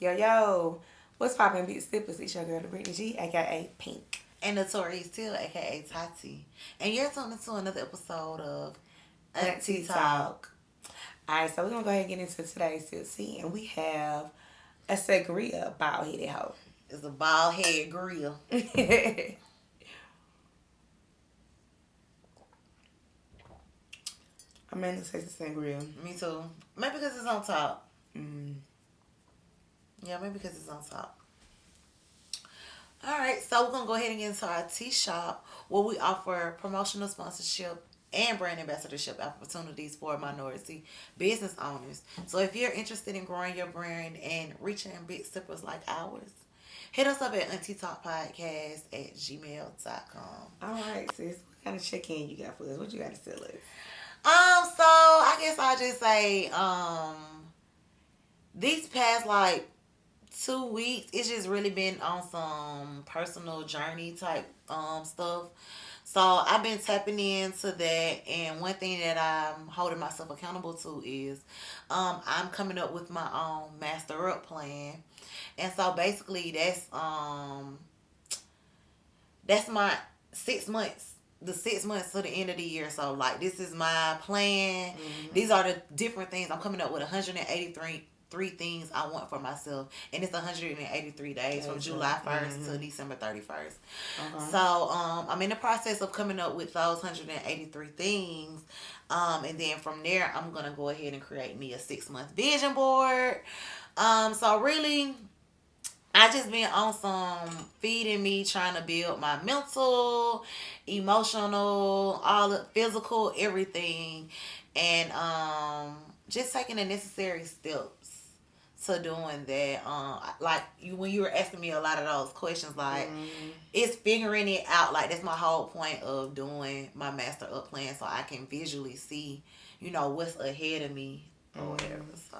Yo, yo, what's poppin', big sippers? It's your girl, the Brittany G, aka Pink. And Notorious Till, aka Tati. And you're tuning to another episode of AunTEA Auntie Talk. Talk. Alright, so we're gonna go ahead and get into today's TLC, and we have a sangria bald headed hoe. It's a bald head grill. I'm mainly say the sangria. Me too. Maybe because it's on top. Mm. Yeah, maybe because it's on top. Alright, so we're going to go ahead and get into our tea shop where we offer promotional sponsorship and brand ambassadorship opportunities for minority business owners. So if you're interested in growing your brand and reaching big sippers like ours, hit us up at aunteatalkpodcast@gmail.com. Alright, sis, what kind of check-in you got for us? What you got to tell us? So I guess I'll just say, these past like 2 weeks, it's just really been on some personal journey type stuff. So I've been tapping into that, and one thing that I'm holding myself accountable to is I'm coming up with my own master up plan. And so basically that's my 6 months, the 6 months to the end of the year. So like this is my plan. Mm-hmm. These are the different things. I'm coming up with 183 things I want for myself, and it's 183 days from July 1st to December 31st. Okay. So I'm in the process of coming up with those 183 things, and then from there I'm gonna go ahead and create me a 6 month vision board. So really, I just been on some feeding me, trying to build my mental, emotional, all the physical, everything, and just taking the necessary steps to doing that. Like when you were asking me a lot of those questions, like it's figuring it out. Like that's my whole point of doing my master up plan, so I can visually see, what's ahead of me or whatever. So.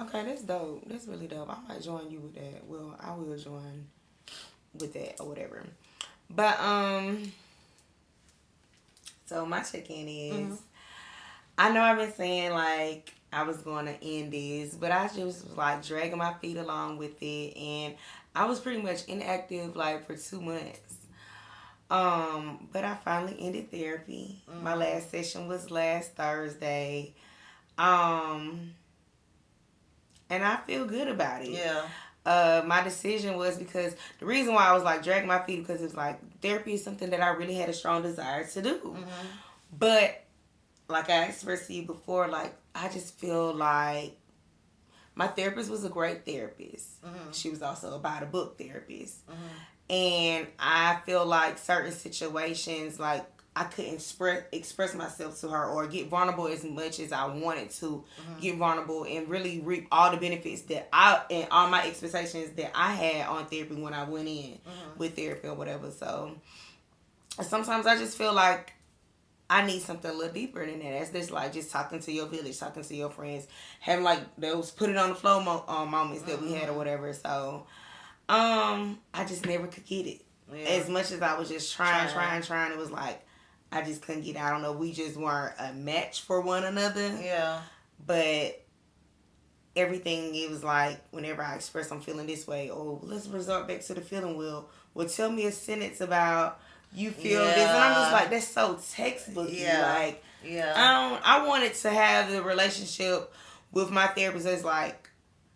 Okay, that's dope. That's really dope. I might join you with that. Well, I will join with that or whatever. But so my check-in is, I know I've been saying like I was going to end this, but I just was like dragging my feet along with it, and I was pretty much inactive like for 2 months. But I finally ended therapy. My last session was last Thursday. And I feel good about it. Yeah. My decision was because the reason why I was like dragging my feet, because it's like therapy is something that I really had a strong desire to do. But like I expressed to you before, like I just feel like my therapist was a great therapist. She was also a by the book therapist. And I feel like certain situations, like I couldn't express myself to her or get vulnerable as much as I wanted to get vulnerable and really reap all the benefits that and all my expectations that I had on therapy when I went in with therapy or whatever. So sometimes I just feel like I need something a little deeper than that. That's just like just talking to your village, talking to your friends, having like those put it on the floor moments that we had or whatever. So I just never could get it. Yeah. As much as I was just trying, it was like I just couldn't get it. I don't know. We just weren't a match for one another. Yeah. But everything, it was like whenever I express I'm feeling this way, let's resort back to the feeling wheel. Well, tell me a sentence about you feel this, and I'm just like, that's so textbooky. Like, I wanted to have the relationship with my therapist as like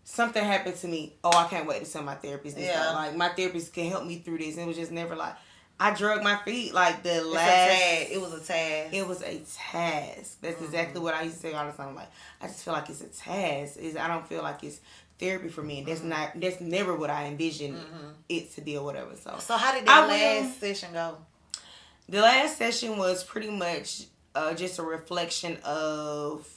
something happened to me. I can't wait to tell my therapist this. Like my therapist can help me through this. And it was just never like I drug my feet like the last. It was a task. It was a task. That's exactly what I used to say all the time. Like I just feel like it's a task. I don't feel like it's therapy for me. And that's never what I envisioned it to be or whatever. So how did that last session go? The last session was pretty much just a reflection of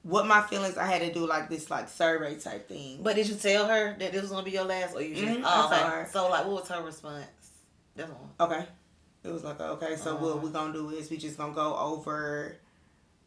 what my feelings. I had to do like this like survey type thing. But did you tell her that this was gonna be your last, or you just I told her. So like, what was her response? Okay. It was like, okay, so what we're gonna do is we just gonna go over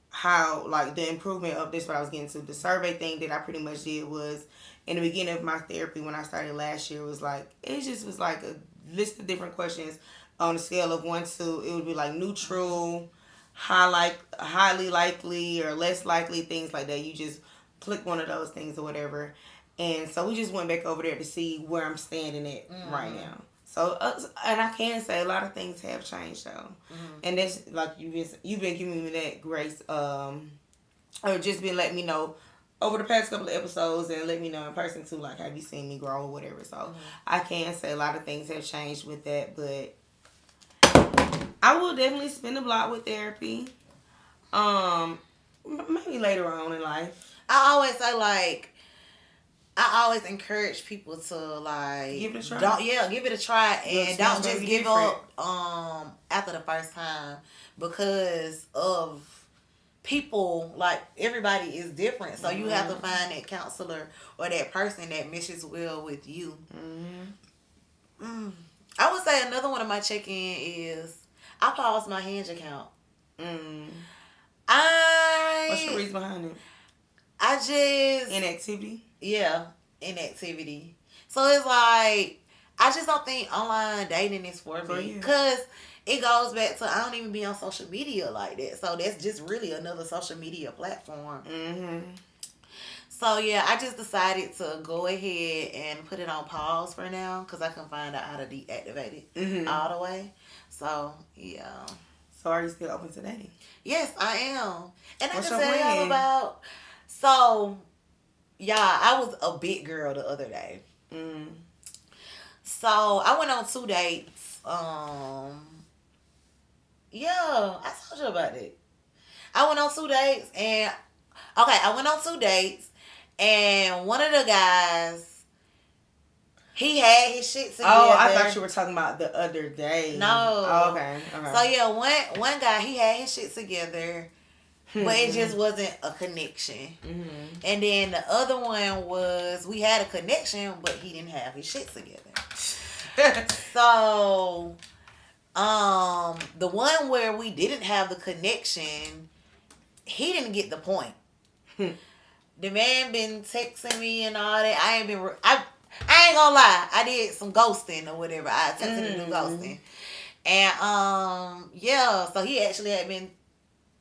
how like the improvement of this. What I was getting to, the survey thing that I pretty much did was in the beginning of my therapy when I started last year, was like it just was like a list of different questions on a scale of 1 to, it would be like neutral, highly likely or less likely, things like that. You just click one of those things or whatever. And so we just went back over there to see where I'm standing at right now. So, and I can say a lot of things have changed though. And that's like you've been giving me that grace, or just been letting me know over the past couple of episodes and let me know in person too, like have you seen me grow or whatever. So I can say a lot of things have changed with that, but I will definitely spend a block with therapy. Maybe later on in life. I always say like, I always encourage people to like give it a try. Give it a try and don't just give different. up after the first time, because of people, like everybody is different. So you have to find that counselor or that person that meshes well with you. I would say another one of my check-in is I paused my Hinge account. What's the reason behind it? I just inactivity. Yeah, inactivity. So it's like I just don't think online dating is for me, because it goes back to I don't even be on social media like that. So that's just really another social media platform. So yeah, I just decided to go ahead and put it on pause for now because I can find out how to deactivate it all the way. So yeah. So are you still open to dating? Yes, I am. And What's I can tell y'all about. So yeah, I was a big girl the other day. So I went on 2 dates. Yeah, I told you about it. I went on 2 dates and one of the guys, he had his shit together. Oh, I thought you were talking about the other day. No. Oh, okay. So yeah, one guy, he had his shit together, but it just wasn't a connection. And then the other one was, we had a connection, but he didn't have his shit together. So, the one where we didn't have the connection, he didn't get the point. The man been texting me and all that. I ain't gonna lie. I did some ghosting or whatever. I attempted to do ghosting. And, yeah, so he actually had been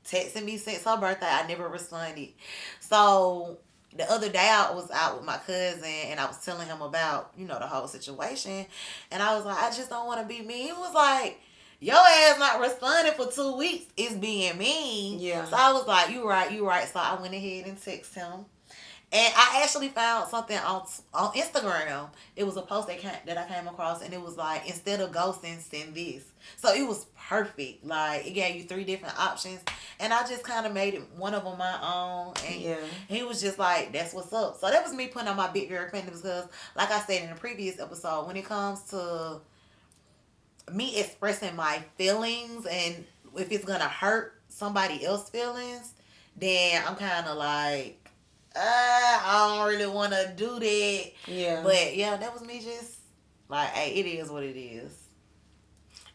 texting me since her birthday. I never responded. So the other day I was out with my cousin and I was telling him about, the whole situation. And I was like, I just don't want to be mean. He was like, your ass not responding for 2 weeks is being mean. Yeah. So I was like, you right. So I went ahead and texted him. And I actually found something on Instagram. It was a post that I came across, and it was like, instead of ghosting, send this. So it was perfect. Like, it gave you 3 different options, and I just kind of made it one of them my own. And he was just like, that's what's up. So that was me putting on my big girl panties, because, like I said in the previous episode, when it comes to me expressing my feelings, and if it's gonna hurt somebody else's feelings, then I'm kind of like, I don't really want to do that. Yeah. But yeah, that was me just like, hey, it is what it is.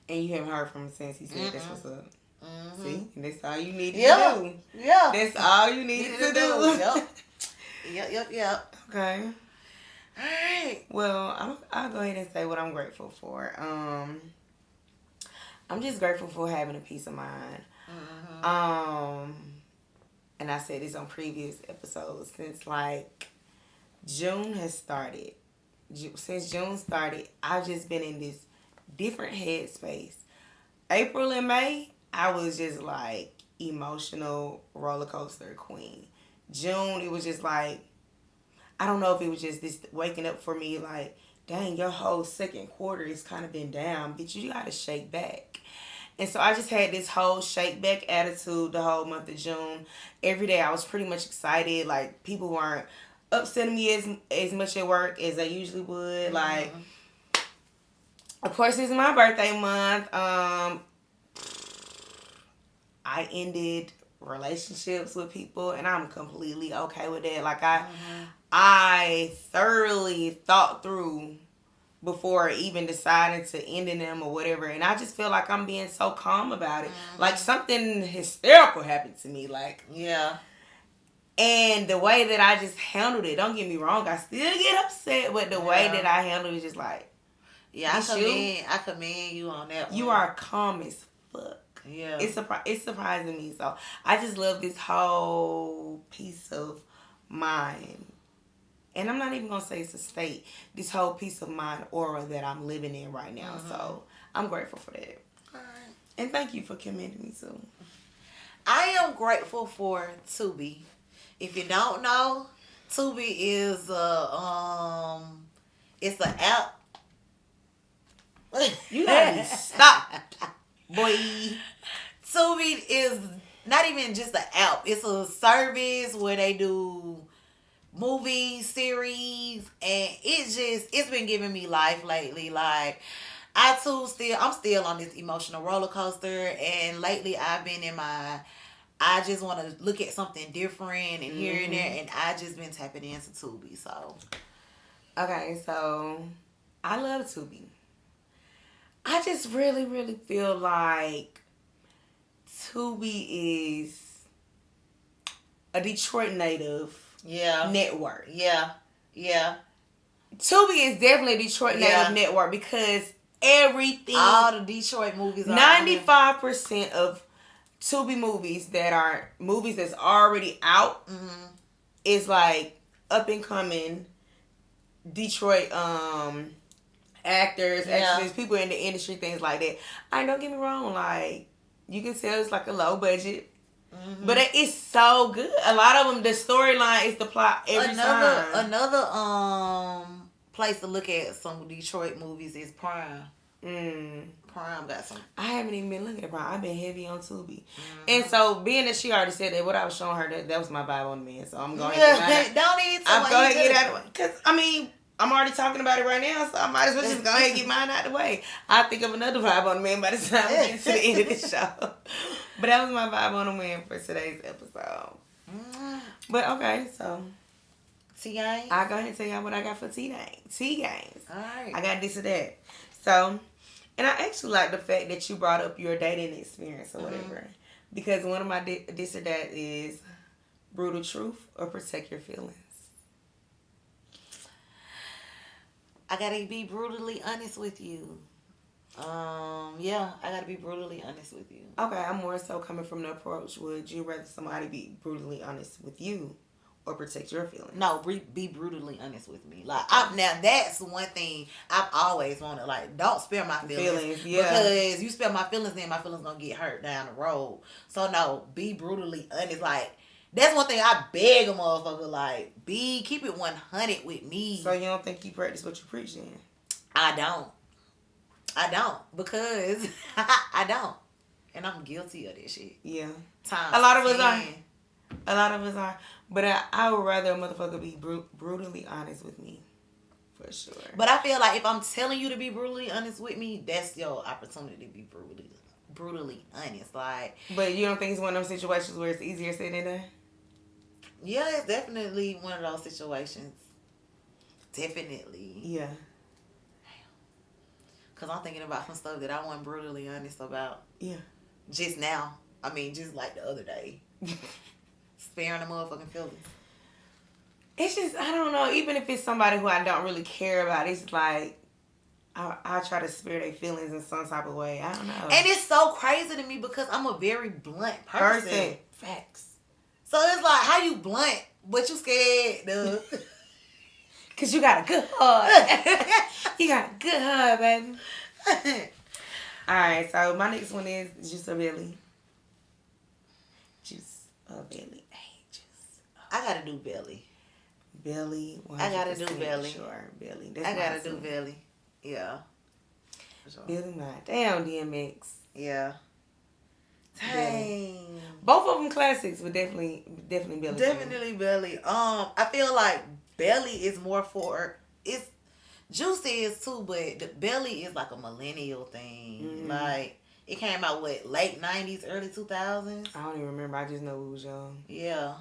And you haven't heard from him since he said that's what's up. See? And that's all you needed to do. Yeah. That's all you needed to do. Yep. Okay. All right. Well, I'll go ahead and say what I'm grateful for. I'm just grateful for having a peace of mind. And I said this on previous episodes, since like June has started. Since June started, I've just been in this different headspace. April and May, I was just like emotional roller coaster queen. June, it was just like, I don't know if it was just this waking up for me like, dang, your whole second quarter has kind of been down. Bitch, you gotta shake back. And so I just had this whole shake back attitude the whole month of June. Every day I was pretty much excited. Like, people weren't upsetting me as much at work as they usually would. Like, of course, it's my birthday month. I ended relationships with people, and I'm completely okay with that. Like, I thoroughly thought through before even deciding to ending them or whatever. And I just feel like I'm being so calm about it. Like, something hysterical happened to me. Like, yeah. And the way that I just handled it, don't get me wrong, I still get upset, but the way that I handled it is just like, I commend you on that one. You are calm as fuck. Yeah. It's surprising me. So I just love this whole peace of mind. and I'm not even gonna say it's a state. This whole peace of mind aura that I'm living in right now. So I'm grateful for that. All right. And thank you for commending me too. I am grateful for Tubi. If you don't know, Tubi is it's an app. You gotta stop, boy. Tubi is not even just an app. It's a service where they do movies, series, and it's been giving me life lately. Like I'm still on this emotional roller coaster, and lately I've been in my I just want to look at something different and here and there, and I just been tapping into Tubi. So okay, so I love Tubi. I just really, really feel like Tubi is a Detroit native network. Yeah. Tubi is definitely a Detroit native network because everything, all the Detroit movies, 95% of Tubi movies that are movies that's already out is like up and coming Detroit actors, actresses, people in the industry, things like that. Don't get me wrong, like you can tell it's like a low budget, but it's so good. A lot of them, the storyline is the plot every time. Another place to look at some Detroit movies is Prime. Prime got some. I haven't even been looking at Prime. I've been heavy on Tubi. And so, being that she already said that, what I was showing her, that was my Bible on the man. So, I'm going to get I'm going to get out of the way. Because, I mean, I'm already talking about it right now, so I might as well just go ahead and get mine out of the way. I'll think of another vibe on the man by the time we get to the end of this show. But that was my vibe on the man for today's episode. But, okay, so... Tea games? I'll go ahead and tell y'all what I got for tea games. All right. I got this or that. So... And I actually like the fact that you brought up your dating experience or whatever. Because one of my this or that is brutal truth or protect your feelings. I gotta be brutally honest with you. I gotta be brutally honest with you. Okay, I'm more so coming from the approach, would you rather somebody be brutally honest with you or protect your feelings? No, be brutally honest with me. Like now that's one thing I've always wanted. Like, don't spare my feelings. Because you spare my feelings, then my feelings gonna get hurt down the road. So no, be brutally honest. Like, that's one thing I beg a motherfucker. Like, keep it 100 with me. So you don't think you practice what you preach then? I don't because I don't, and I'm guilty of this shit. Yeah, a lot of us are. But I would rather a motherfucker be brutally honest with me, for sure. But I feel like if I'm telling you to be brutally honest with me, that's your opportunity to be brutally honest. Like, but you don't think it's one of those situations where it's easier said than done? Yeah, it's definitely one of those situations. Definitely. Yeah. Because I'm thinking about some stuff that I wasn't brutally honest about. Yeah. Just now. I mean, just like the other day. Sparing the motherfucking feelings. It's just, I don't know. Even if it's somebody who I don't really care about, it's like, I try to spare their feelings in some type of way. I don't know. And it's so crazy to me because I'm a very blunt person. Facts. So it's like, how you blunt, but you scared, dude? Because you got a good heart. You got a good heart, baby. Alright, so my next one is Juice or Belly. Juice or Belly. Hey, Juice. I gotta do Belly. Belly. I gotta do Belly. Sure, Belly. I gotta do Belly. Yeah. Sure. Belly mine. Damn, DMX. Yeah. Dang. Both of them classics, but definitely Belly. Definitely Belly. I feel like Belly is more for Juicy is too, but the Belly is like a millennial thing. Mm-hmm. Like, it came out late 90s, early 2000s. I don't even remember. I just know we was young. Yeah.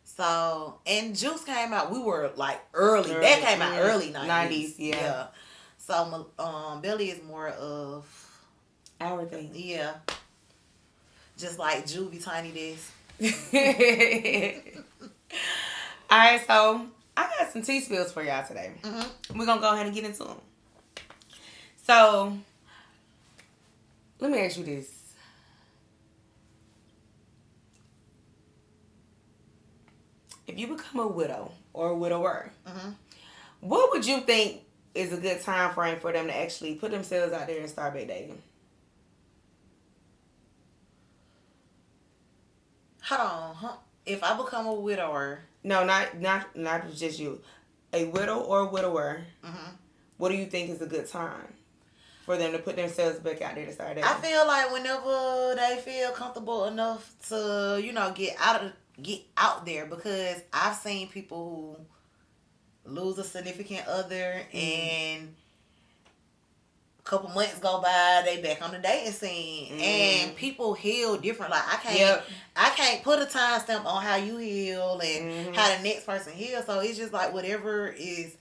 So, and Juice came out. We were like early. That came out early 90s. Yeah. So, Belly is more of our thing. Yeah. Just like Juvie Tiny Desk. All right, so I got some tea spills for y'all today. Mm-hmm. We're going to go ahead and get into them. So, let me ask you this. If you become a widow or a widower, mm-hmm. What would you think is a good time frame for them to actually put themselves out there and start back dating? Hold on, huh? If I become a widower, No, not just you. A widow or widower. mm-hmm. What do you think is a good time for them to put themselves back out there to start dating? I feel like whenever they feel comfortable enough to, get out there, because I've seen people who lose a significant other and a couple months go by, they back on the dating scene, and people heal different. Like I can't put a timestamp on how you heal and how the next person heals. So it's just like whatever is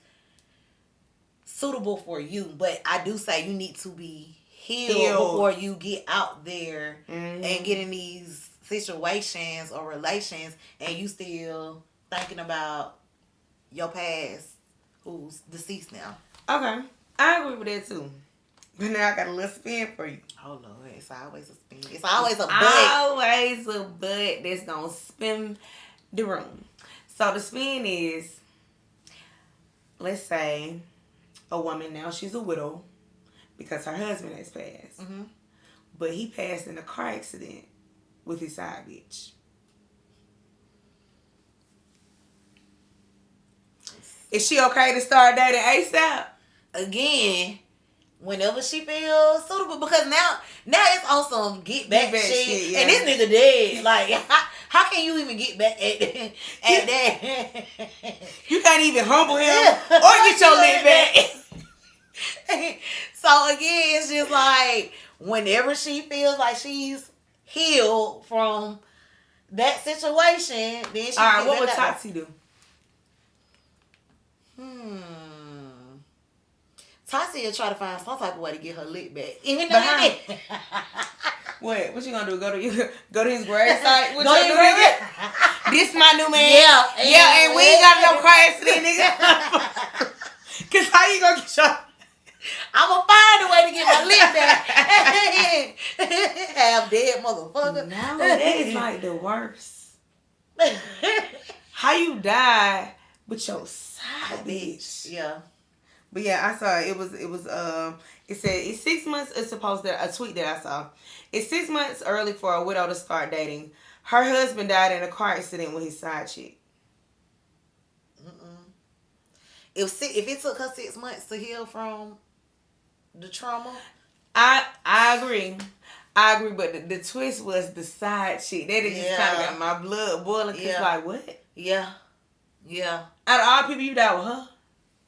suitable for you. But I do say you need to be healed before you get out there and get in these situations or relations, and you still thinking about your past who's deceased now. Okay, I agree with that too. But now I got a little spin for you. Oh Lord, it's always a spin. It's always a butt. Always a butt that's gonna spin the room. So the spin is, let's say, a woman now, she's a widow because her husband has passed. Mm-hmm. But he passed in a car accident with his side bitch. Is she okay to start dating ASAP? Again, whenever she feels suitable, because now it's on some get back shit, yeah. And this nigga dead. Like, how can you even get back at that? You can't even humble him or get your lip back. So again, it's just like whenever she feels like she's healed from that situation, then she. All right, what would Tati do? Tati will try to find some type of way to get her lick back. Even though what you gonna do? Go to his gravesite? What you doing? This my new man. Yeah, and we ain't got no car accident, nigga. Cause how you gonna get your? I'm gonna find a way to get my lick back. Half dead motherfucker. No, that is like the worst. How you die with your side bitch? Yeah. But yeah, I saw it was it said it's 6 months. It's supposed to a tweet that I saw. It's 6 months early for a widow to start dating. Her husband died in a car accident with his side chick. If it took her 6 months to heal from the trauma, I agree. But the twist was the side chick. That just kind of got my blood boiling. Cause like what? Yeah. Out of all people, you died with her.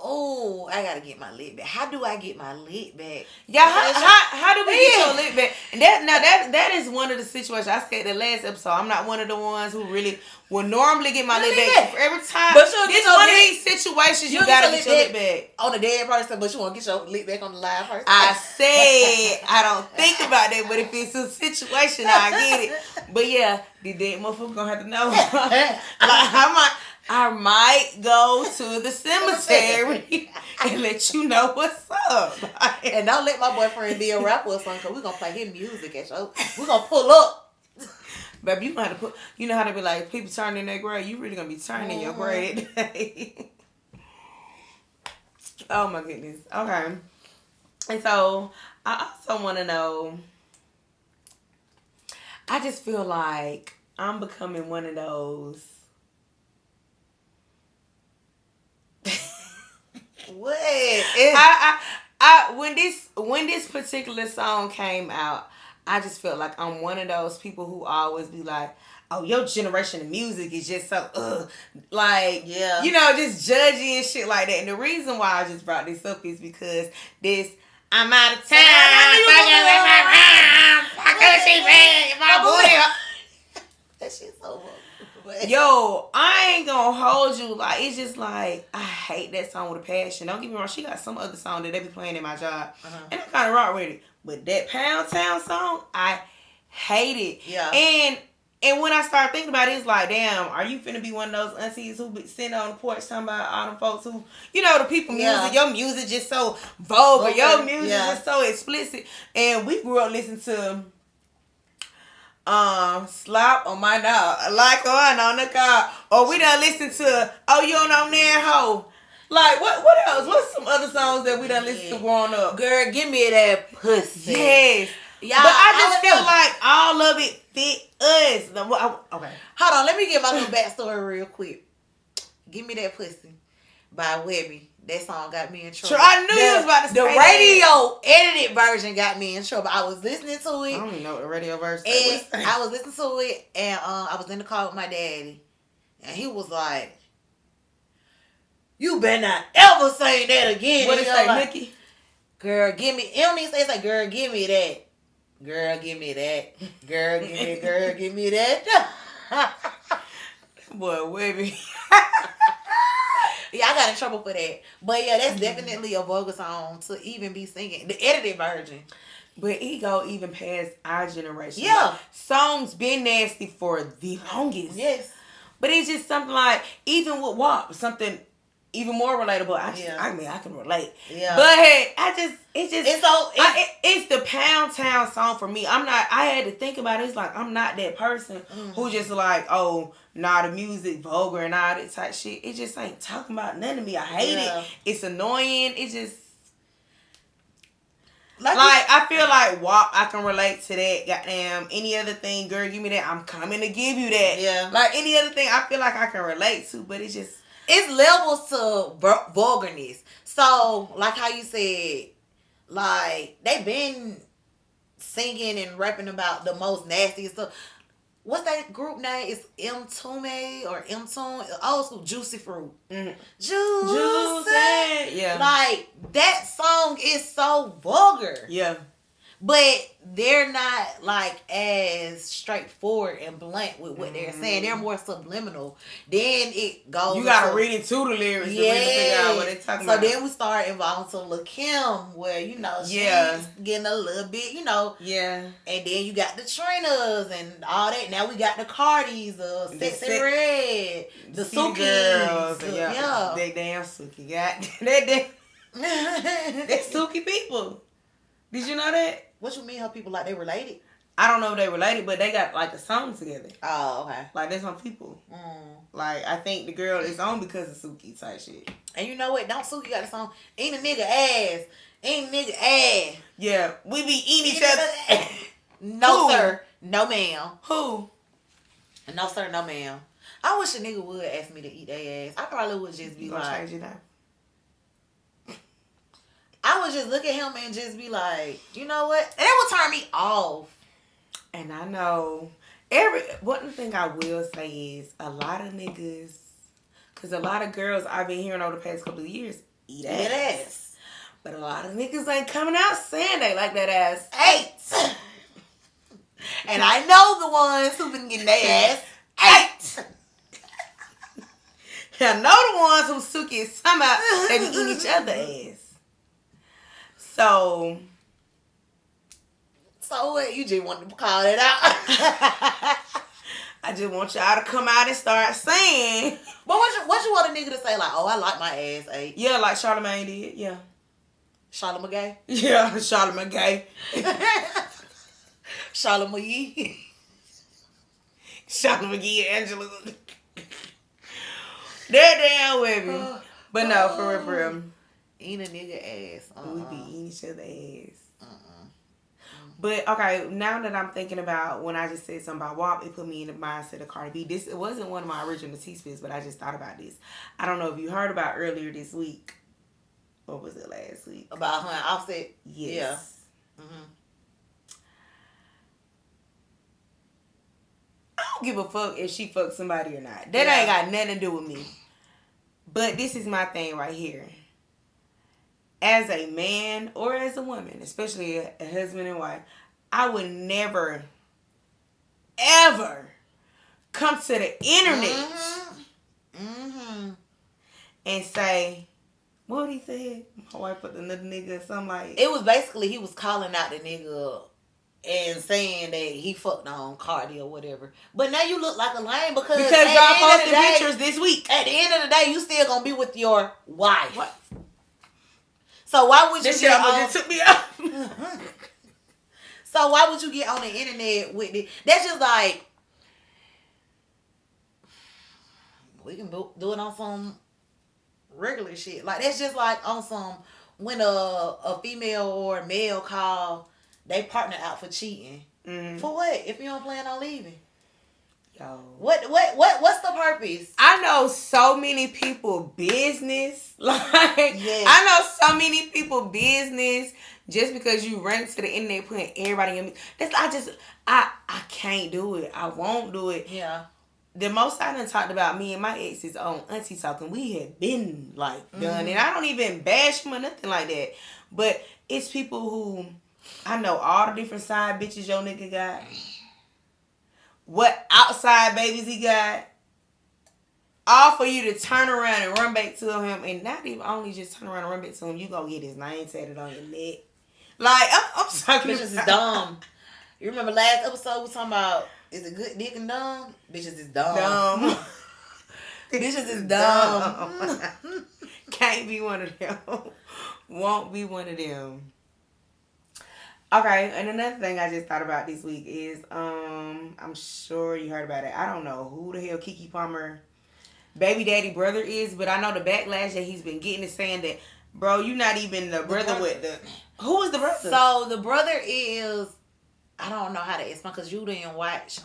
Oh, I gotta get my lip back. How do I get my lip back? Yeah, how do we get your lip back? That is one of the situations I said the last episode. I'm not one of the ones who really will normally get my lip back every time. But it's one of these situations you gotta get your lip back on a dead person, but you want to get your lip back on the live person. I said I don't think about that, but if it's a situation, I get it. But yeah, the dead motherfucker gonna have to know. I might go to the cemetery and let you know what's up. And don't let my boyfriend be a rapper or something, because we're going to play his music at show. We're going to pull up. Baby, you have to you know how to be like, people turning in their grave. You really going to be turning in your grave today. Oh my goodness. Okay. And so, I also want to know, I just feel like I'm becoming one of those. What? When this particular song came out, I just felt like I'm one of those people who always be like, oh, your generation of music is just so like, yeah, just judgy and shit like that. And the reason why I just brought this up is because I'm out of town. That shit's over. Yo, I ain't gonna hold you. Like, it's just like, I hate that song with a passion. Don't get me wrong, she got some other song that they be playing in my job, and I kind of rock with it. But that Pound Town song, I hate it. Yeah. And when I start thinking about it, it's like, damn, are you finna be one of those aunties who be sitting on the porch talking about all them folks who, the people music, your music just so vulgar, your music just so explicit. And we grew up listening to slap on my dog, like on the car, or we done listen to, oh, you don't know there hoe. Like, what else? What's some other songs that we done listened to growing up? Girl, give me that pussy. Yes. Y'all, but I just feel like all of it fit us. Okay. Hold on, let me get my little backstory real quick. Give me that pussy by Webby. That song got me in trouble. I knew you was about to say the radio edited version got me in trouble. I was listening to it. I don't even know what the radio version is. I was listening to it, and I was in the car with my daddy, and he was like, "You better not ever say that again." What did it say, like, Nikki? Girl, give me. It don't even say it's like, girl, give me that. Girl, give me that. Girl, give me that. Boy, Webby. Yeah, I got in trouble for that. But yeah, that's definitely a vulgar song to even be singing. The edited version. But it go even past our generation. Yeah. Like, songs been nasty for the longest. Yes. But it's just something like, even with WAP, something even more relatable. I mean, I can relate. Yeah. But hey, it's the Pound Town song for me. I had to think about it. It's like, I'm not that person who just like, oh, nah, the music vulgar and all that type shit. It just ain't talking about none of me. I hate it. It's annoying. It just... Like I feel like WAP, I can relate to that. Goddamn, any other thing, girl, give me that. I'm coming to give you that. Yeah. Like any other thing, I feel like I can relate to, but it's just... It's levels to vulgarness. So, like how you said, like, they been singing and rapping about the most nastiest stuff. What's that group name? It's M-Tume or M-Tune? Old school, Juicy Fruit. Mm. Juicy. Yeah. Like, that song is so vulgar. Yeah. But they're not like as straightforward and blunt with what they're saying. They're more subliminal. Then it goes. You gotta read into the lyrics to really figure out what they're talking about. So then we start involving to Lil' Kim, where she's getting a little bit, Yeah. And then you got the Trinas and all that. Now we got the Cardis, Sexy Red, the Suki girls. Yeah. They damn Suki got they Suki people. Did you know that? What you mean, her people like they related? I don't know if they related, but they got like a song together. Oh, okay. Like there's some people. Like I think the girl is on because of Suki type shit. And you know what? Don't Suki got the song? Ain't a nigga ass. Ain't nigga ass. Yeah, we be eating each other. No, sir. No, ma'am. Who? No, sir. No, ma'am. I wish a nigga would ask me to eat their ass. I probably would just be like, change it now? I would just look at him and just be like, you know what? And that would turn me off. And I know one thing I will say is a lot of niggas, because a lot of girls I've been hearing over the past couple of years eat ass. But a lot of niggas ain't coming out saying they like that ass. Ate. And I know the ones who've been getting their ass ate. I know the ones who Suki is talking about, they be eating each other ass. So what? You just want to call it out. I just want y'all to come out and start saying. But what you want a nigga to say? Like, oh, I like my ass ate. Yeah, like Charlamagne did. Yeah. Charlamagne Gay? Yeah, Charlamagne Gay. Charlamagne. Charlamagne and Angela. They're down with me. But no, for real. Eat a nigga ass. We be eating each other ass. But okay, now that I'm thinking about when I just said something about WAP, it put me in the mindset of Cardi B. It wasn't one of my original T-spits, but I just thought about this. I don't know if you heard about earlier this week. Or was it last week? About her and Offset? Yes. Yeah. I don't give a fuck if she fucks somebody or not. That ain't got nothing to do with me. But this is my thing right here. As a man or as a woman, especially a husband and wife, I would never, ever come to the internet and say, what he said? My wife put another nigga or something like. It was basically he was calling out the nigga and saying that he fucked on Cardi or whatever. But now you look like a lame because y'all posted pictures this week. At the end of the day, you still gonna be with your wife. What? So why would you this shit almost just took me out. So why would you get on the internet with it? That's just like we can do it on some regular shit. Like, that's just like on some, when a female or a male call they partner out for cheating. Mm-hmm. For what? If you don't plan on leaving. Yo. What's the purpose? I know so many people business. Like, yes. I know so many people business just because you run to the internet putting everybody in me. I can't do it. I won't do it. Yeah. The most I done talked about me and my exes on AunTEA Talking, we had been like done. And I don't even bash them or nothing like that. But it's people who, I know all the different side bitches your nigga got. What outside babies he got. All for you to turn around and run back to him. And not even only just turn around and run back to him, you gonna get his name tatted on your neck. Like, I'm talking Bitches is dumb. You remember last episode we was talking about, is it good dick and dumb? Bitches is dumb. Bitches is dumb. Can't be one of them. Won't be one of them. Okay, and another thing I just thought about this week is, I'm sure you heard about it. I don't know who the hell Keke Palmer baby daddy brother is, but I know the backlash that he's been getting is saying that, bro, you not even the brother with the... Who is the brother? So, the brother is... I don't know how to explain, because you didn't watch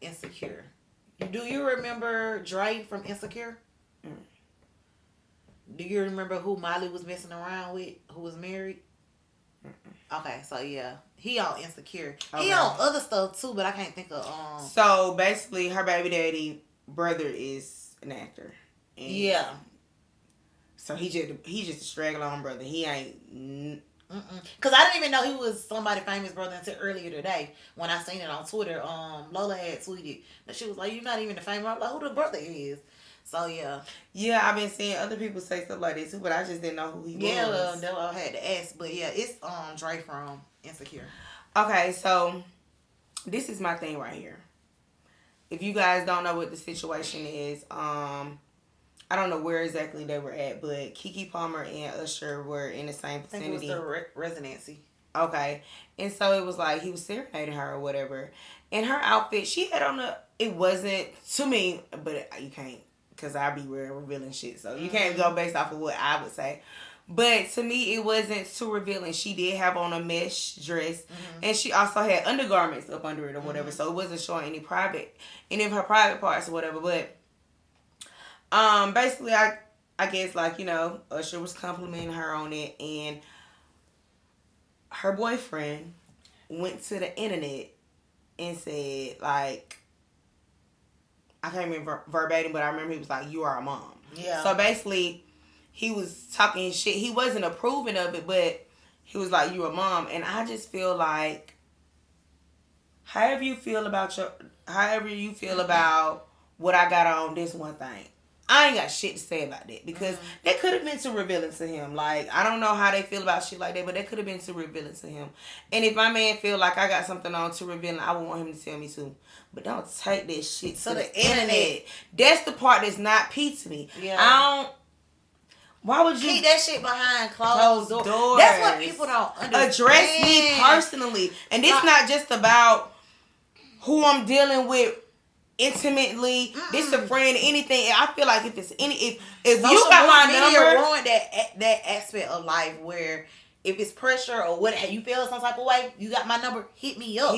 Insecure. Do you remember Dre from Insecure? Mm. Do you remember who Miley was messing around with, who was married? Mm-mm. Okay, so yeah. He on Insecure. Okay. He on other stuff too, but I can't think of... So, basically, her baby daddy brother is an actor. And yeah. So, he just a straggler on brother. He ain't... Because I didn't even know he was somebody famous brother until earlier today when I seen it on Twitter. Lola had tweeted that she was like, "You're not even the famous." I'm like, who the brother is? So yeah. Yeah, I've been seeing other people say stuff like this too, but I just didn't know who he was. Yeah, well, I had to ask, but yeah, it's Dre from Insecure. Okay, so this is my thing right here. If you guys don't know what the situation is, I don't know where exactly they were at, but Keke Palmer and Usher were in the same vicinity. I think it was the residency. Okay. And so it was like he was serenading her or whatever. And her outfit, she had on it wasn't, to me, but you can't, because I be revealing shit. So you can't go based off of what I would say. But to me, it wasn't too revealing. She did have on a mesh dress. Mm-hmm. And she also had undergarments up under it or whatever. Mm-hmm. So it wasn't showing any of her private parts or whatever. But basically, I guess, like, you know, Usher was complimenting her on it, and her boyfriend went to the internet and said, like, I can't remember verbatim, but I remember he was like, "You are a mom." Yeah. So basically, he was talking shit. He wasn't approving of it, but he was like, "You a mom," and I just feel like, however you feel about what I got on, this one thing, I ain't got shit to say about that, because that could have been too revealing to him. Like, I don't know how they feel about shit like that, but that could have been too revealing to him. And if my man feel like I got something on too revealing, I would want him to tell me too. But don't take that shit to the internet. That's the part that's not P to me. Yeah. Why would you keep that shit behind closed doors? That's what people don't understand. Address me personally. And it's not just about who I'm dealing with intimately. This a friend, anything. I feel like if you got my number, ruin that aspect of life where if it's pressure or what, you feel some type of way, you got my number, hit me up.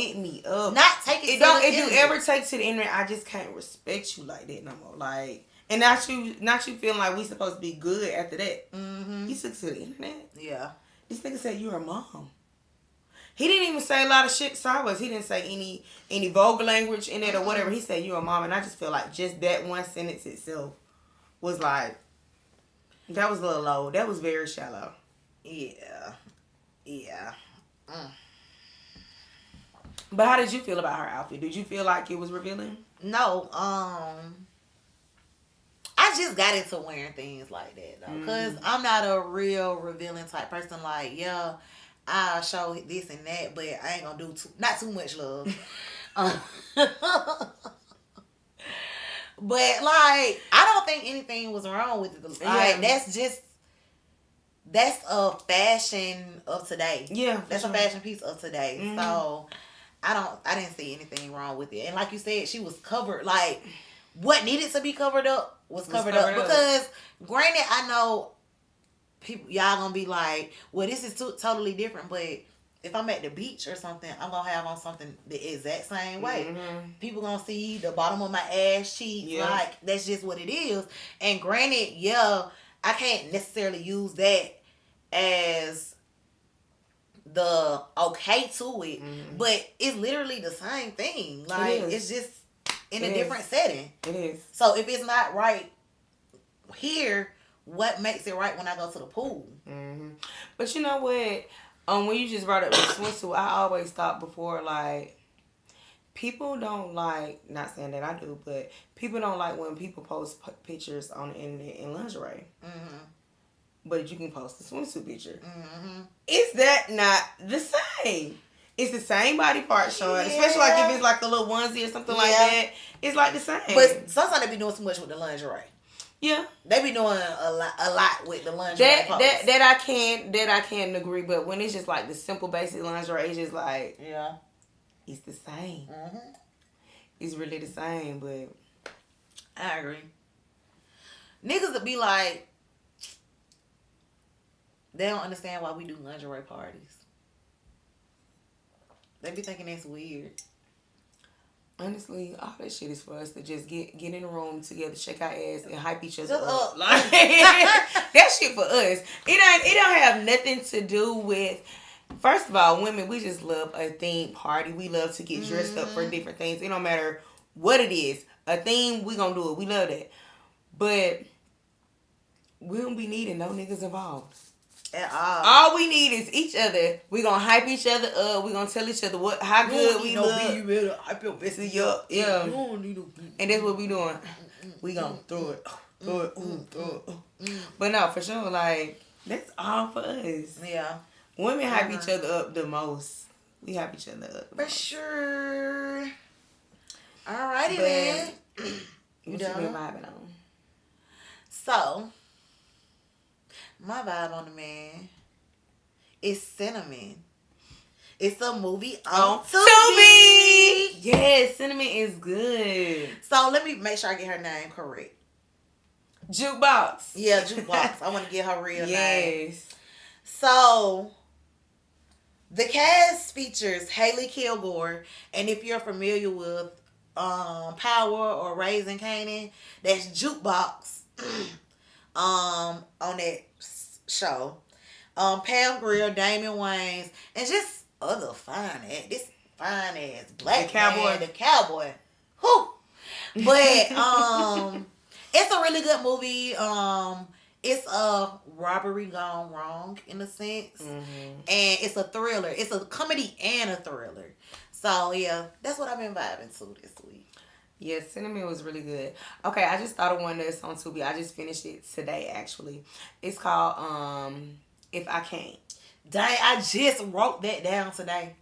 Not take it. If you ever take to the internet, I just can't respect you like that no more. Like, and not you feeling like we supposed to be good after that. Mm-hmm. You took to the internet. Yeah. This nigga said you're a mom. He didn't even say a lot of shit sideways. He didn't say any vulgar language in it or whatever. He said you're a mom, and I just feel like just that one sentence itself was like, that was a little low. That was very shallow. Yeah. But how did you feel about her outfit? Did you feel like it was revealing? No. I just got into wearing things like that though, because I'm not a real revealing type person. Like, yeah, I'll show this and that, but I ain't gonna do not too much love. But like, I don't think anything was wrong with it. Like, that's a fashion of today. Yeah, that's a fashion piece of today. Mm-hmm. So I didn't see anything wrong with it. And like you said, she was covered. Like, what needed to be covered up was covered up. Because, granted, I know people, y'all gonna be like, well, this is totally different, but if I'm at the beach or something, I'm gonna have on something the exact same way. Mm-hmm. People gonna see the bottom of my ass cheeks. Yeah. Like, that's just what it is. And granted, yeah, I can't necessarily use that as the okay to it, but it's literally the same thing. Like, it's just in a different setting. It is. So if it's not right here, what makes it right when I go to the pool? Mm-hmm. But you know what? When you just brought up the swimsuit, I always thought before, like, people don't like, not saying that I do, but people don't like when people post pictures on the internet in lingerie. Mm-hmm. But you can post a swimsuit picture. Mm-hmm. Is that not the same? It's the same body part showing, especially like if it's like a little onesie or something like that. It's like the same. But sometimes they be doing too much with the lingerie. Yeah, they be doing a lot with the lingerie. That I can agree. But when it's just like the simple basic lingerie, it's just like it's the same. Mm-hmm. It's really the same. But I agree. Niggas would be like, they don't understand why we do lingerie parties. They be thinking that's weird. Honestly, all that shit is for us to just get in the room together, shake our ass, and hype each other up. Like, that shit for us. It don't have nothing to do with. First of all, women, we just love a theme party. We love to get dressed up for different things. It don't matter what it is. A theme, we gonna do it. We love that. But we don't be needing no niggas involved. At all we need is each other. We gonna hype each other up. We gonna tell each other how good we look. You better hype your bestie up. Yeah. And that's what we doing. We gonna throw it. But no, for sure, like, that's all for us. Yeah. Women hype each other up the most. We hype each other up. For sure. Alrighty then. You done? What you been vibing on? So, my vibe on the man is Cinnamon. It's a movie on Tubi. Yes, Cinnamon is good. So let me make sure I get her name correct. Jukebox. Yeah, Jukebox. I want to get her real name. Yes. So the cast features Haley Kilgore, and if you're familiar with Power or Raising Kanan, that's Jukebox. On that show, Pam Grier, Damon Wayans, and just other fine ass black man, the cowboy. Whew. But it's a really good movie. It's a robbery gone wrong in a sense, and it's a thriller. It's a comedy and a thriller. So yeah, that's what I've been vibing to this week. Yeah, Cinnamon was really good. Okay, I just thought of one that's on Tubi. I just finished it today, actually. It's called If I Can't. Dang, I just wrote that down today.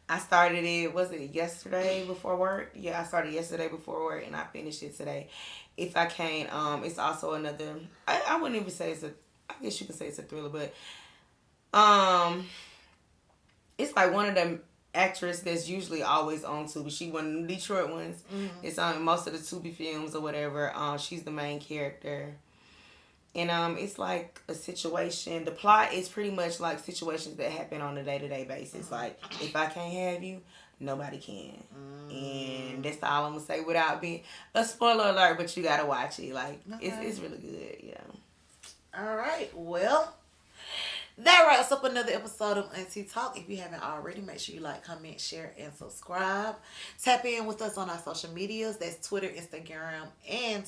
I started it, was it yesterday before work? Yeah, I started yesterday before work, and I finished it today. If I Can't, it's also another, I wouldn't even say I guess you could say it's a thriller, but it's like one of them actress that's usually always on Tubi. She one of the Detroit ones. It's on most of the Tubi films or whatever. She's the main character. And it's like a situation. The plot is pretty much like situations that happen on a day-to-day basis. Like, if I can't have you, nobody can. And that's all I'm going to say without being a spoiler alert, but you got to watch it. Like, it's really good, yeah. All right. Well, that wraps up another episode of AunTEA Talk. If you haven't already, make sure you like, comment, share, and subscribe. Tap in with us on our social medias. That's Twitter, Instagram, and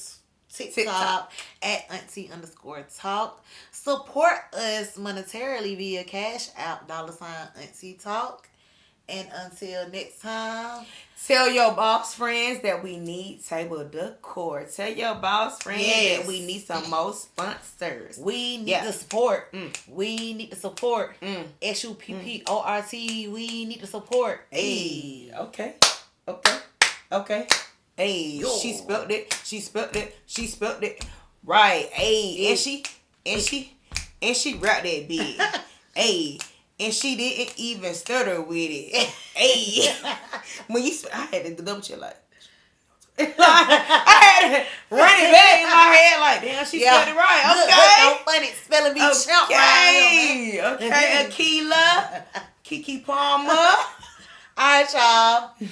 TikTok at AunTEA_Talk. Support us monetarily via Cash App, $AunTEA Talk. And until next time, tell your boss friends that we need table decor. Tell your boss friends that we need some more sponsors. We need the support. We need the support. SUPPORT. We need the support. Hey. Okay. Hey. Yo. She spelled it. Right. Hey. And she rapped that big. Hey. And she didn't even stutter with it. Hey. When I had to double check like, I had to run it back in my head like, damn, she spelled it right. Okay. No funny spelling bee champ right here, man. Okay, Akila, Kiki Palmer. All right, y'all.